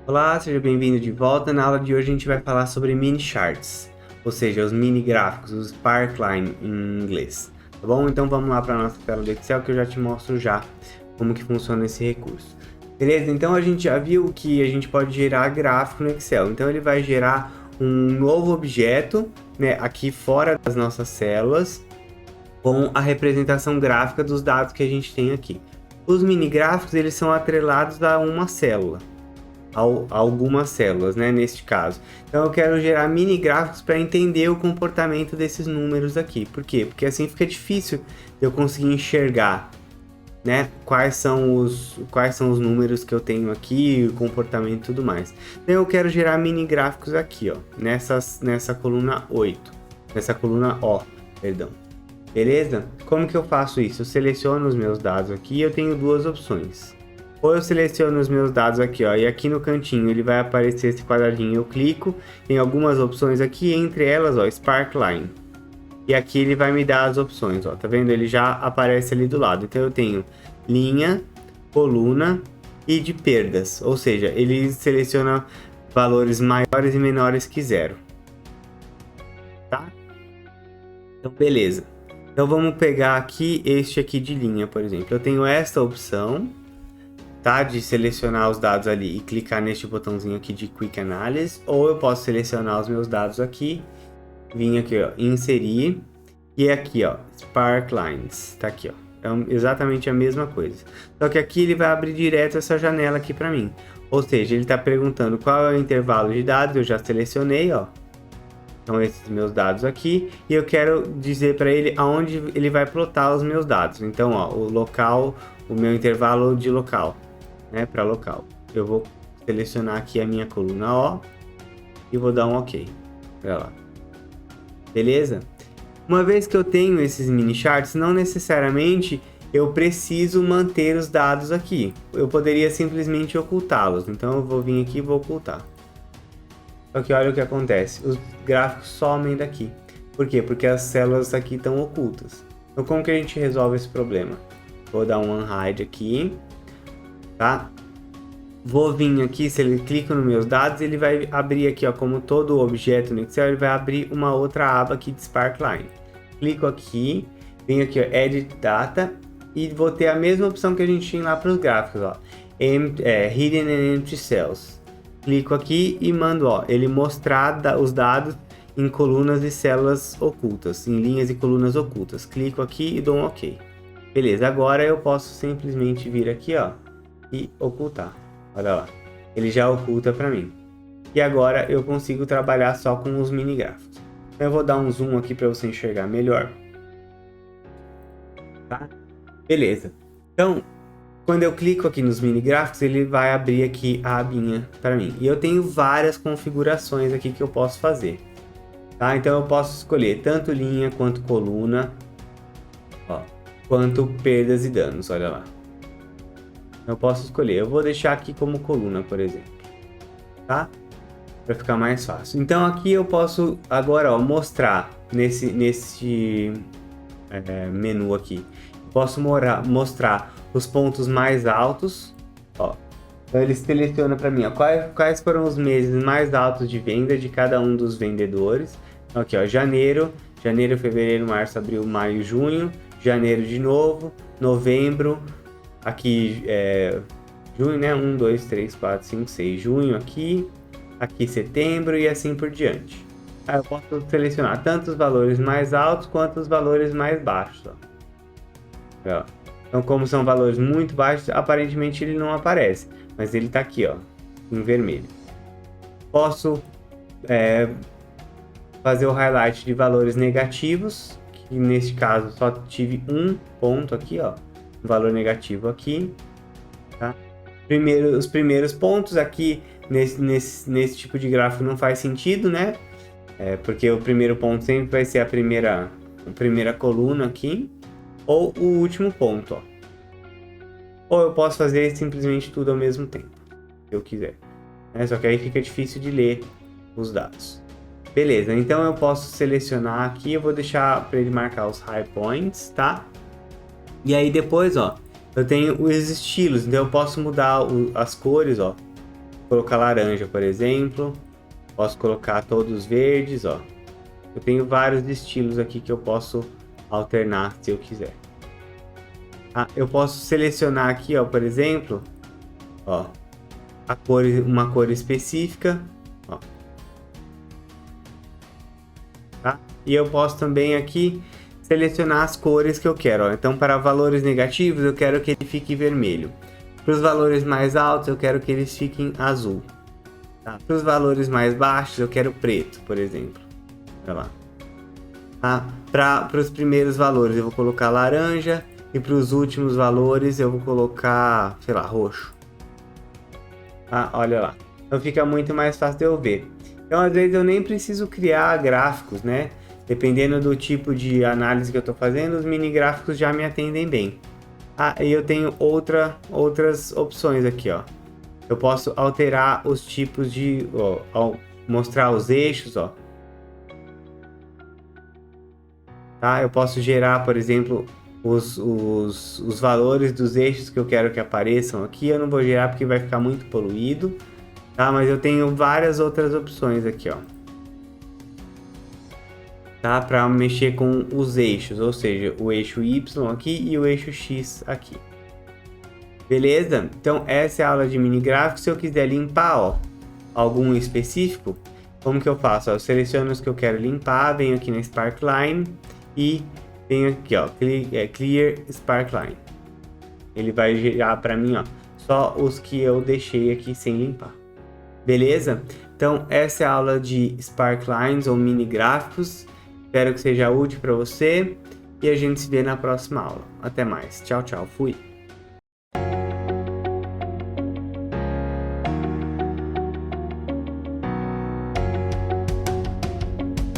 Olá, seja bem-vindo de volta. Na aula de hoje a gente vai falar sobre mini charts, ou seja, os mini gráficos, os sparkline em inglês. Tá bom? Então vamos lá para a nossa tela do Excel que eu já te mostro já como que funciona esse recurso. Beleza? Então a gente já viu que a gente pode gerar gráfico no Excel. Então ele vai gerar um novo objeto, né, aqui fora das nossas células, com a representação gráfica dos dados que a gente tem aqui. Os mini gráficos eles são atrelados a uma célula. Algumas células, né, neste caso. Então eu quero gerar mini gráficos para entender o comportamento desses números aqui. Por quê? Porque assim fica difícil eu conseguir enxergar, né, quais são os números que eu tenho aqui, o comportamento e tudo mais. Então eu quero gerar mini gráficos aqui, ó, nessa coluna 8, nessa coluna O, perdão. Beleza? Como que eu faço isso? Eu seleciono os meus dados aqui e eu tenho duas opções. Ou eu seleciono os meus dados aqui, ó, e aqui no cantinho ele vai aparecer esse quadradinho, eu clico, tem algumas opções aqui, entre elas, ó, Sparkline. E aqui ele vai me dar as opções, ó, tá vendo? Ele já aparece ali do lado. Então eu tenho linha, coluna e de perdas, ou seja, ele seleciona valores maiores e menores que zero. Tá? Então beleza. Então vamos pegar aqui este aqui de linha, por exemplo. Eu tenho esta opção, tá, de selecionar os dados ali e clicar neste botãozinho aqui de Quick Analysis, ou eu posso selecionar os meus dados aqui, vir aqui, ó, inserir, e aqui, ó, Sparklines, tá aqui, ó, é exatamente a mesma coisa, só que aqui ele vai abrir direto essa janela aqui para mim, ou seja, ele está perguntando qual é o intervalo de dados, eu já selecionei, ó, então esses meus dados aqui, e eu quero dizer para ele aonde ele vai plotar os meus dados, então, ó, o local, o meu intervalo de local, né, para local. Eu vou selecionar aqui a minha coluna O e vou dar um OK. Olha lá. Beleza? Uma vez que eu tenho esses mini charts, não necessariamente eu preciso manter os dados aqui. Eu poderia simplesmente ocultá-los. Então eu vou vir aqui e vou ocultar. Só que olha o que acontece. Os gráficos somem daqui. Por quê? Porque as células aqui estão ocultas. Então como que a gente resolve esse problema? Vou dar um unhide aqui. Tá? Vou vir aqui, se ele clica nos meus dados, ele vai abrir aqui, ó, como todo objeto no Excel, ele vai abrir uma outra aba aqui de Sparkline. Clico aqui, venho aqui, ó, Edit Data, e vou ter a mesma opção que a gente tinha lá para os gráficos, ó, Hidden and Empty Cells. Clico aqui e mando, ó, ele mostrar os dados em colunas e células ocultas, em linhas e colunas ocultas. Clico aqui e dou um OK. Beleza, agora eu posso simplesmente vir aqui, ó, e ocultar. Olha lá, ele já oculta para mim. E agora eu consigo trabalhar só com os mini gráficos. Eu vou dar um zoom aqui para você enxergar melhor. Tá? Beleza. Então, quando eu clico aqui nos mini gráficos, ele vai abrir aqui a abinha para mim. E eu tenho várias configurações aqui que eu posso fazer. Tá? Então eu posso escolher tanto linha quanto coluna, ó, quanto perdas e danos. Olha lá. Eu posso escolher, eu vou deixar aqui como coluna, por exemplo, tá? Para ficar mais fácil. Então aqui eu posso agora, ó, mostrar nesse menu aqui. Posso mostrar os pontos mais altos, ó. Então ele seleciona para mim, ó, quais foram os meses mais altos de venda de cada um dos vendedores. Então, aqui, ó, janeiro, fevereiro, março, abril, maio, junho, janeiro de novo, novembro. Aqui junho, né? 1, 2, 3, 4, 5, 6. Junho aqui setembro e assim por diante. Aí eu posso selecionar tanto os valores mais altos quanto os valores mais baixos. Ó. Então, como são valores muito baixos, aparentemente ele não aparece, mas ele está aqui, ó, em vermelho. Posso fazer o highlight de valores negativos, que neste caso só tive um ponto aqui, ó. Valor negativo aqui, tá? Os primeiros pontos aqui nesse tipo de gráfico não faz sentido, né? Porque o primeiro ponto sempre vai ser a primeira coluna aqui, ou o último ponto, ó. Ou eu posso fazer simplesmente tudo ao mesmo tempo, se eu quiser, né? Só que aí fica difícil de ler os dados. Beleza, então eu posso selecionar aqui, eu vou deixar para ele marcar os high points, tá? E aí depois, ó, eu tenho os estilos, então eu posso mudar as cores, ó, colocar laranja, por exemplo. Posso colocar todos verdes, ó. Eu tenho vários estilos aqui que eu posso alternar se eu quiser. Eu posso selecionar aqui, ó, por exemplo, ó, uma cor específica, ó. Tá? E eu posso também aqui selecionar as cores que eu quero, ó. Então, para valores negativos, eu quero que ele fique vermelho. Para os valores mais altos, eu quero que eles fiquem azul. Tá? Para os valores mais baixos, eu quero preto, por exemplo. Olha lá. Tá? Para os primeiros valores, eu vou colocar laranja. E para os últimos valores, eu vou colocar, sei lá, roxo. Tá? Olha lá. Então fica muito mais fácil de eu ver. Então, às vezes, eu nem preciso criar gráficos, né? Dependendo do tipo de análise que eu estou fazendo, os mini gráficos já me atendem bem. E eu tenho outras opções aqui, ó. Eu posso alterar os tipos de... Ó, mostrar os eixos, ó. Tá? Eu posso gerar, por exemplo, os valores dos eixos que eu quero que apareçam aqui. Eu não vou gerar porque vai ficar muito poluído. Tá? Mas eu tenho várias outras opções aqui, ó. Tá? Para mexer com os eixos, ou seja, o eixo Y aqui e o eixo X aqui. Beleza? Então essa é a aula de mini gráfico. Se eu quiser limpar, ó, algum específico, como que eu faço? Ó, eu seleciono os que eu quero limpar, venho aqui na Sparkline e venho aqui, ó, Clear Sparkline. Ele vai gerar para mim, ó, só os que eu deixei aqui sem limpar. Beleza? Então essa é a aula de Sparklines ou mini gráficos. Espero que seja útil para você e a gente se vê na próxima aula. Até mais. Tchau, tchau. Fui.